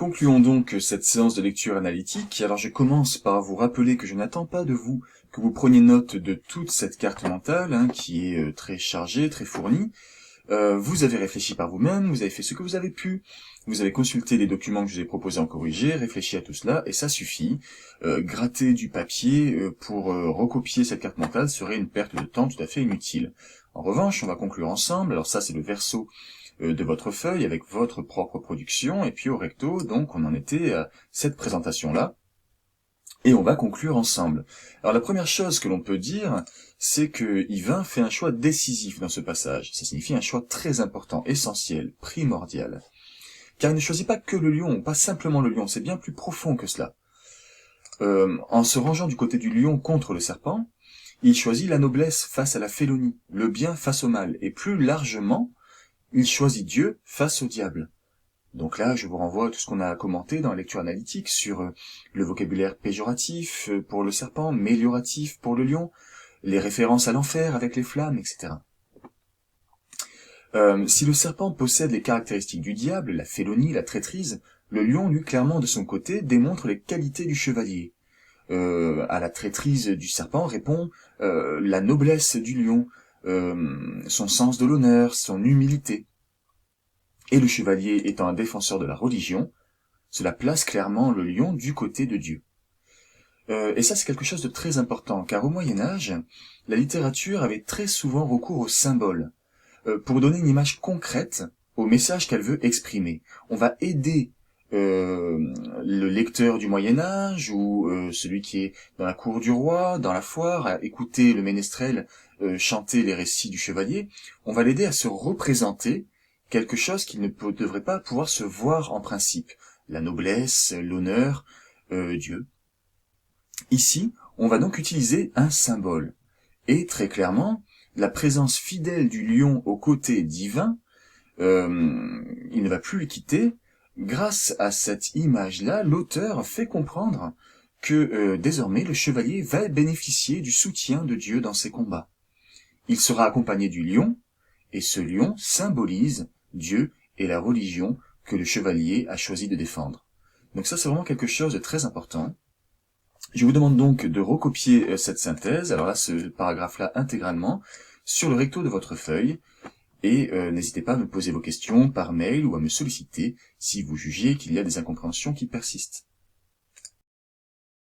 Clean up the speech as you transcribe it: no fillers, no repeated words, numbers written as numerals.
Concluons donc cette séance de lecture analytique. Alors je commence par vous rappeler que je n'attends pas de vous que vous preniez note de toute cette carte mentale, qui est très chargée, très fournie. Vous avez réfléchi par vous-même, vous avez fait ce que vous avez pu, vous avez consulté les documents que je vous ai proposés en corrigé, réfléchi à tout cela, et ça suffit. Gratter du papier pour recopier cette carte mentale serait une perte de temps tout à fait inutile. En revanche, on va conclure ensemble. Alors ça, c'est le verso de votre feuille avec votre propre production, et puis au recto, donc on en était à cette présentation-là, et on va conclure ensemble. Alors la première chose que l'on peut dire, c'est que Yvain fait un choix décisif dans ce passage. Ça signifie un choix très important, essentiel, primordial. Car il ne choisit pas que le lion, pas simplement le lion, c'est bien plus profond que cela. En se rangeant du côté du lion contre le serpent, il choisit la noblesse face à la félonie, le bien face au mal, et plus largement, il choisit Dieu face au diable. Donc là, je vous renvoie à tout ce qu'on a commenté dans la lecture analytique sur le vocabulaire péjoratif pour le serpent, mélioratif pour le lion, les références à l'enfer avec les flammes, etc. Si le serpent possède les caractéristiques du diable, la félonie, la traîtrise, le lion, lui, clairement de son côté, démontre les qualités du chevalier. À la traîtrise du serpent répond la noblesse du lion, son sens de l'honneur, son humilité. Et le chevalier étant un défenseur de la religion, cela place clairement le lion du côté de Dieu. Et ça, c'est quelque chose de très important, car au Moyen-Âge, la littérature avait très souvent recours aux symboles, pour donner une image concrète au message qu'elle veut exprimer. On va aider le lecteur du Moyen-Âge, ou celui qui est dans la cour du roi, dans la foire, à écouter le ménestrel chanter les récits du chevalier. On va l'aider à se représenter quelque chose qui ne devrait pas pouvoir se voir en principe. La noblesse, l'honneur, Dieu. Ici, on va donc utiliser un symbole. Et très clairement, la présence fidèle du lion aux côtés d'Yvain, il ne va plus le quitter. Grâce à cette image-là, l'auteur fait comprendre que désormais le chevalier va bénéficier du soutien de Dieu dans ses combats. Il sera accompagné du lion, et ce lion symbolise Dieu et la religion que le chevalier a choisi de défendre. Donc ça, c'est vraiment quelque chose de très important. Je vous demande donc de recopier cette synthèse, alors là, ce paragraphe-là intégralement, sur le recto de votre feuille, et n'hésitez pas à me poser vos questions par mail ou à me solliciter si vous jugez qu'il y a des incompréhensions qui persistent.